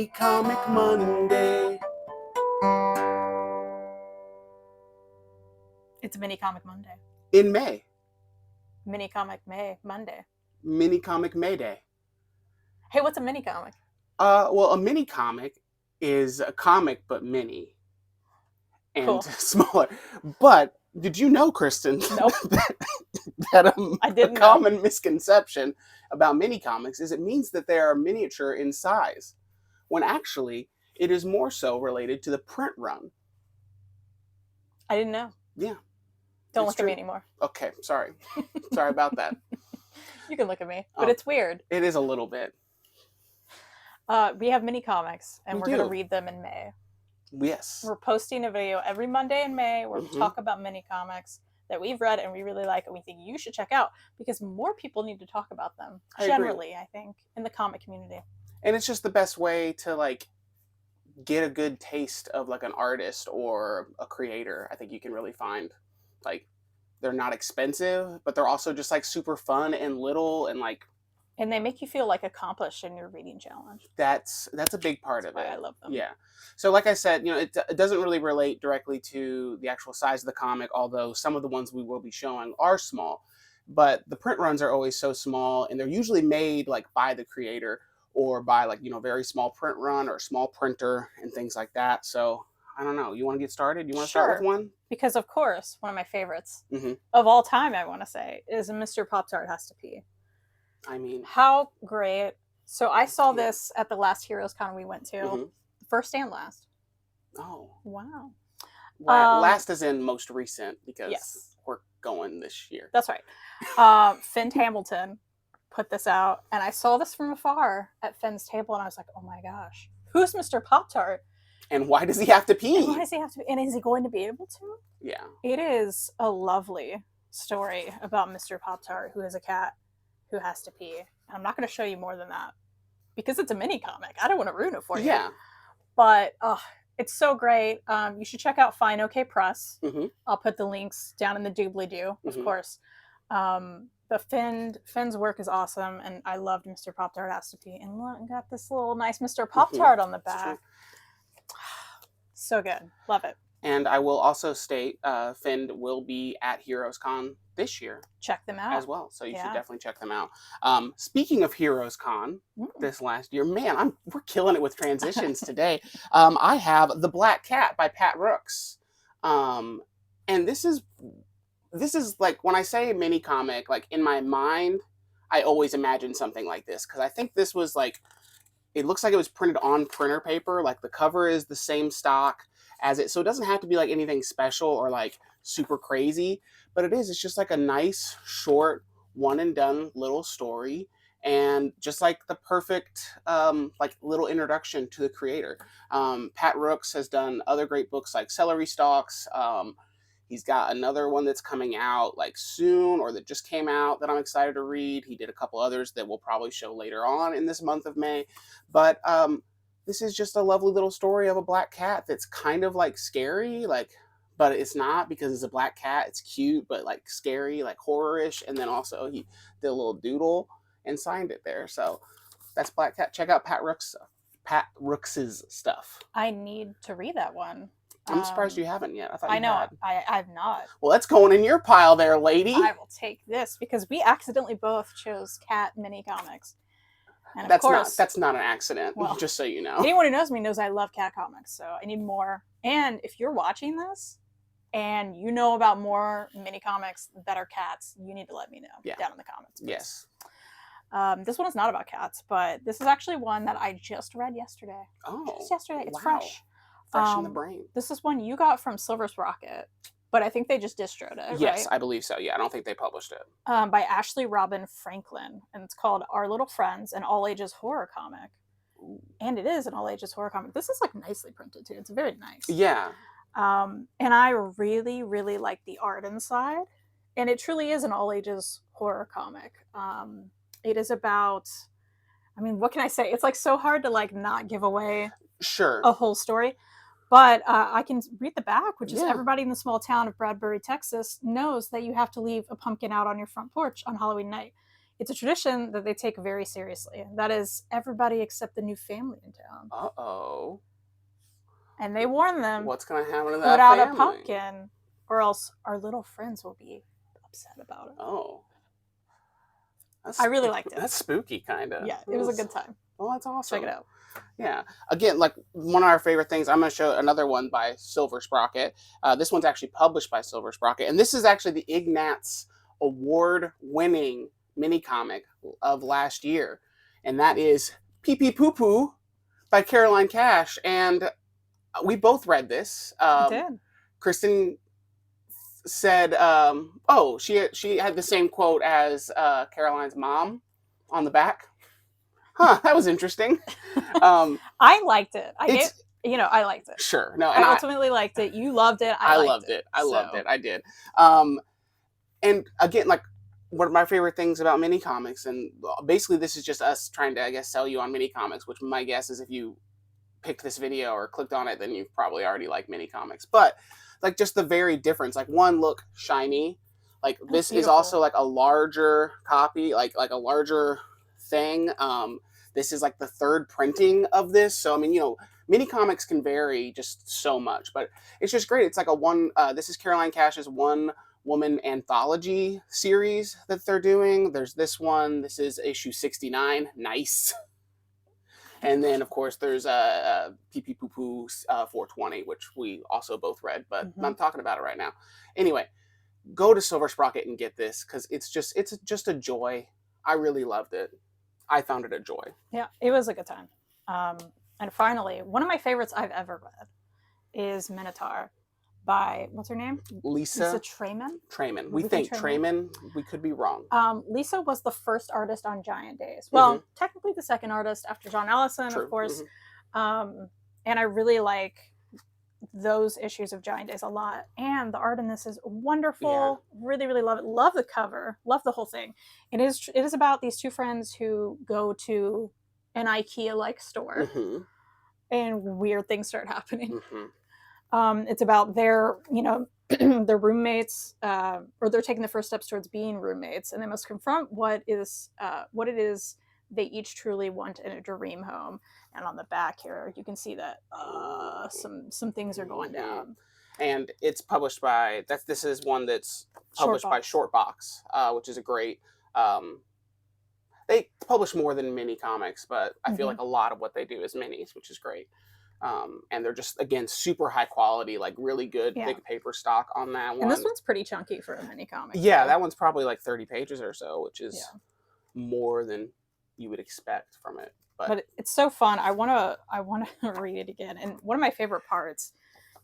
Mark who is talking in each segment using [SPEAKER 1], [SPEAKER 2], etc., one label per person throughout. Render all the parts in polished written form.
[SPEAKER 1] Mini Comic Monday.
[SPEAKER 2] It's Mini Comic Monday.
[SPEAKER 1] In May.
[SPEAKER 2] Mini Comic Monday.
[SPEAKER 1] Mini Comic May Day.
[SPEAKER 2] Hey, what's a mini comic?
[SPEAKER 1] Well, a mini comic is a comic but mini. And
[SPEAKER 2] Cool.
[SPEAKER 1] smaller. But did you know, Kristen,
[SPEAKER 2] Nope.
[SPEAKER 1] that
[SPEAKER 2] I
[SPEAKER 1] a
[SPEAKER 2] didn't know.
[SPEAKER 1] common misconception about mini comics is it means that they are miniature in size, when actually it is more so related to the print run.
[SPEAKER 2] I didn't know.
[SPEAKER 1] Yeah.
[SPEAKER 2] Don't
[SPEAKER 1] It's
[SPEAKER 2] look at me
[SPEAKER 1] true.
[SPEAKER 2] anymore.
[SPEAKER 1] Okay, sorry. Sorry about that.
[SPEAKER 2] You can look at me, but
[SPEAKER 1] Oh.
[SPEAKER 2] it's weird.
[SPEAKER 1] It is a little bit.
[SPEAKER 2] We have mini comics, and
[SPEAKER 1] We
[SPEAKER 2] we're going to
[SPEAKER 1] do.
[SPEAKER 2] read them in May.
[SPEAKER 1] Yes.
[SPEAKER 2] We're posting a video every Monday in May where we
[SPEAKER 1] Mhm.
[SPEAKER 2] talk about mini comics that we've read and we really like and we think you should check out because more people need to talk about them.
[SPEAKER 1] I agree.
[SPEAKER 2] Generally, I think, in the comic community.
[SPEAKER 1] And it's just the best way to like get a good taste of like an artist or a creator. I think you can really find like they're not expensive, but they're also just like super fun and little and like
[SPEAKER 2] And they make you feel like accomplished in your reading challenge.
[SPEAKER 1] that's a big part of
[SPEAKER 2] That's why
[SPEAKER 1] it.
[SPEAKER 2] I love them.
[SPEAKER 1] Yeah. So like I said, it doesn't really relate directly to the actual size of the comic, although some of the ones we will be showing are small. But the print runs are always so small, and they're usually made like by the creator or by like, very small print run or small printer and things like that. So I don't know. You want to get started? You want to start with
[SPEAKER 2] Sure.
[SPEAKER 1] one?
[SPEAKER 2] Because, of course, one of my favorites
[SPEAKER 1] Mhm.
[SPEAKER 2] of all time, I want to say, is Mr. Pop-Tart Has to Pee.
[SPEAKER 1] I mean,
[SPEAKER 2] How great. So I saw
[SPEAKER 1] Yeah.
[SPEAKER 2] this at the last Heroes Con we went to.
[SPEAKER 1] Mhm.
[SPEAKER 2] First and last.
[SPEAKER 1] oh,
[SPEAKER 2] Wow.
[SPEAKER 1] last is in most recent because
[SPEAKER 2] Yes.
[SPEAKER 1] we're going this year.
[SPEAKER 2] That's right. Fend Hamilton put this out, and I saw this from afar at Fend's table, and I was like, oh my gosh, who's Mr. Pop-Tart?
[SPEAKER 1] And why does he have to pee?
[SPEAKER 2] And why does he have to? And is he going to be able to?
[SPEAKER 1] Yeah.
[SPEAKER 2] It is a lovely story about Mr. Pop-Tart, who is a cat who has to pee. And I'm not going to show you more than that because it's a mini comic. I don't want to ruin it for you.
[SPEAKER 1] Yeah.
[SPEAKER 2] But it's so great. You should check out Fine OK Press.
[SPEAKER 1] Mm-hmm.
[SPEAKER 2] I'll put the links down in the doobly-doo, of course. The Fend's work is awesome, and I loved Mr. Pop-Tart Has to Pee. And look, I got this little nice Mr. Pop-Tart on the back. So good. Love it.
[SPEAKER 1] And I will also state Fend will be at Heroes Con this year.
[SPEAKER 2] Check them out.
[SPEAKER 1] As well. So you should definitely check them out. Speaking of Heroes Con this last year, man, we're killing it with transitions today. I have The Black Cat by Pat Rooks. And this is like when I say mini comic, like in my mind, I always imagine something like this. Because I think this was like, it looks like it was printed on printer paper. Like the cover is the same stock as it. So it doesn't have to be like anything special or like super crazy. But it's just like a nice, short, one and done little story. And just like the perfect like little introduction to the creator. Pat Rooks has done other great books like Celery Stalks. He's got another one that's coming out like soon or that just came out that I'm excited to read. He did a couple others that we'll probably show later on in this month of May. But this is just a lovely little story of a black cat that's kind of like scary, but it's not because it's a black cat. It's cute, but like scary, like horror-ish. And then also he did a little doodle and signed it there. So that's Black Cat. Check out Pat Rooks's stuff.
[SPEAKER 2] I need to read that one.
[SPEAKER 1] I'm surprised you haven't yet. I
[SPEAKER 2] know. I've not.
[SPEAKER 1] Well, that's going in your pile there, lady.
[SPEAKER 2] I will take this because we accidentally both chose cat mini comics. And of course,
[SPEAKER 1] that's not an accident,
[SPEAKER 2] well,
[SPEAKER 1] just so you know.
[SPEAKER 2] Anyone who knows me knows I love cat comics, so I need more. And if you're watching this and you know about more mini comics that are cats, you need to let me know down in the comments. Please.
[SPEAKER 1] Yes.
[SPEAKER 2] This one is not about cats, but this is actually one that I just read yesterday.
[SPEAKER 1] Oh.
[SPEAKER 2] Just yesterday. It's
[SPEAKER 1] wow.
[SPEAKER 2] fresh.
[SPEAKER 1] Fresh in the brain.
[SPEAKER 2] This is one you got from Silver's Rocket, but I think they just distroed it.
[SPEAKER 1] Yes,
[SPEAKER 2] right?
[SPEAKER 1] I believe so. Yeah, I don't think they published it.
[SPEAKER 2] By Ashley Robin Franklin, and it's called Our Little Friends, an all-ages horror comic. Ooh. And it is an all-ages horror comic. This is like nicely printed too. It's very nice.
[SPEAKER 1] Yeah.
[SPEAKER 2] And I really, really like the art inside, and it truly is an all-ages horror comic. It is about, I mean, what can I say? It's like so hard to like not give away a whole story. But I can read the back, which is everybody in the small town of Bradbury, Texas, knows that you have to leave a pumpkin out on your front porch on Halloween night. it's a tradition that they take very seriously. That is everybody except the new family in town.
[SPEAKER 1] Uh-oh.
[SPEAKER 2] And they warn them,
[SPEAKER 1] What's going to happen to
[SPEAKER 2] put
[SPEAKER 1] that
[SPEAKER 2] out a
[SPEAKER 1] family?
[SPEAKER 2] pumpkin, or else our little friends will be upset about it.
[SPEAKER 1] Oh.
[SPEAKER 2] I really liked it.
[SPEAKER 1] That's spooky, kind of.
[SPEAKER 2] Yeah, it was a good time.
[SPEAKER 1] Well, that's awesome.
[SPEAKER 2] Check it out.
[SPEAKER 1] Yeah. Again, like one of our favorite things, I'm going to show another one by Silver Sprocket. This one's actually published by Silver Sprocket. And this is actually the Ignatz award-winning mini comic of last year. And that is Pee Pee Poo Poo by Caroline Cash. And we both read this.
[SPEAKER 2] I did.
[SPEAKER 1] Kristen said, she had the same quote as Caroline's mom on the back. Huh, that was interesting.
[SPEAKER 2] I liked it. I liked it.
[SPEAKER 1] Sure. No,
[SPEAKER 2] I ultimately liked it. You loved it. I
[SPEAKER 1] loved it. I loved it. I did. And again, like one of my favorite things about mini comics, and basically this is just us trying to, I guess, sell you on mini comics, which my guess is if you picked this video or clicked on it, then you probably already like mini comics. But like just the very difference, like one, look shiny. Like this is also like a larger copy, like a larger thing. This is like the third printing of this. So, I mean, mini comics can vary just so much, but it's just great. It's like this is Caroline Cash's one woman anthology series that they're doing. There's this one. This is issue 69. Nice. And then, of course, there's Pee Pee Poo Poo 420, which we also both read, but I'm talking about it right now. Anyway, go to Silver Sprocket and get this because it's just a joy. I really loved it. I found it a joy. Yeah,
[SPEAKER 2] it was a good time. And finally, one of my favorites I've ever read is Minotaur by, what's her name?
[SPEAKER 1] Lisa
[SPEAKER 2] Traiman?
[SPEAKER 1] Traiman. We think Traiman. We could be wrong.
[SPEAKER 2] Lisa was the first artist on Giant Days. Well, technically the second artist after John Ellison, of course. And I really like those issues of Giant Days a lot. And the art in this is wonderful. Yeah. Really, really love it. Love the cover. Love the whole thing. It is about these two friends who go to an IKEA-like store. And weird things start happening. It's about their, their roommates, or they're taking the first steps towards being roommates, and they must confront what it is they each truly want in a dream home. And on the back here, you can see that some things are going down.
[SPEAKER 1] And it's published by this is one that's published by Shortbox, which is a great. They publish more than mini comics, but I feel like a lot of what they do is minis, which is great. And they're just, again, super high quality, like really good thick paper stock on that one.
[SPEAKER 2] And this one's pretty chunky for a mini comic.
[SPEAKER 1] Yeah, that one's probably like 30 pages or so, which is more than you would expect from it.
[SPEAKER 2] But it's so fun. I wanna read it again. And one of my favorite parts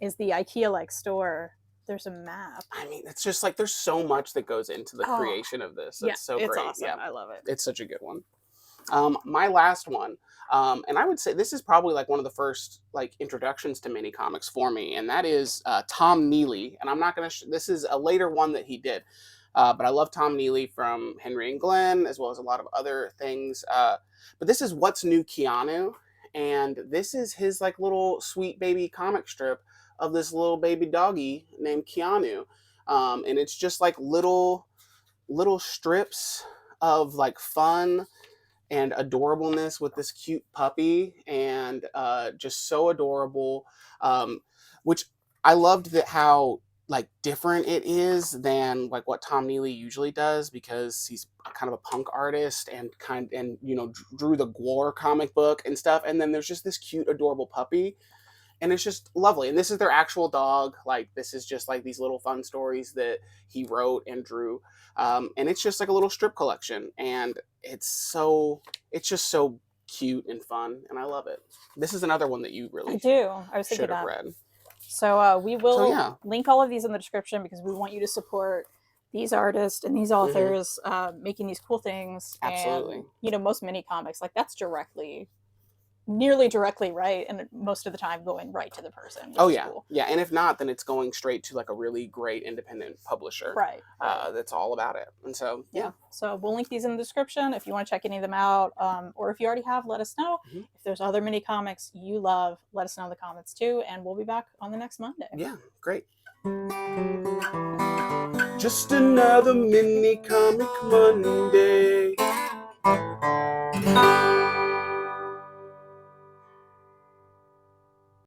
[SPEAKER 2] is the IKEA-like store. There's a map. I
[SPEAKER 1] mean, it's just like there's so much that goes into the creation of this. It's so great.
[SPEAKER 2] It's awesome. I love it.
[SPEAKER 1] It's such a good one. My last one, and I would say this is probably like one of the first like introductions to mini comics for me, and that is Tom Neely. And I'm not gonna. This is a later one that he did, but I love Tom Neely from Henry and Glenn as well as a lot of other things. But this is What's New Keanu, and this is his like little sweet baby comic strip of this little baby doggy named Keanu, and it's just like little strips of like fun and adorableness with this cute puppy, and just so adorable, which I loved that how like different it is than like what Tom Neely usually does, because he's kind of a punk artist and drew the Gwar comic book and stuff, and then there's just this cute adorable puppy, and it's just lovely. And this is their actual dog. Like this is just like these little fun stories that he wrote and drew. And it's just like a little strip collection, and it's just so cute and fun, and I love it. This is another one that you really should have read.
[SPEAKER 2] So we will link all of these in the description because we want you to support these artists and these authors making these cool things.
[SPEAKER 1] Absolutely.
[SPEAKER 2] And, most mini comics, like that's nearly directly right, and most of the time going right to the person.
[SPEAKER 1] Oh yeah, cool. Yeah, and if not, then it's going straight to like a really great independent publisher.
[SPEAKER 2] Right.
[SPEAKER 1] That's all about it. And so
[SPEAKER 2] so we'll link these in the description if you want to check any of them out, or if you already have, let us know. If there's other mini comics you love, let us know in the comments too, and we'll be back on the next Monday.
[SPEAKER 1] Yeah, great. Just another mini comic Monday.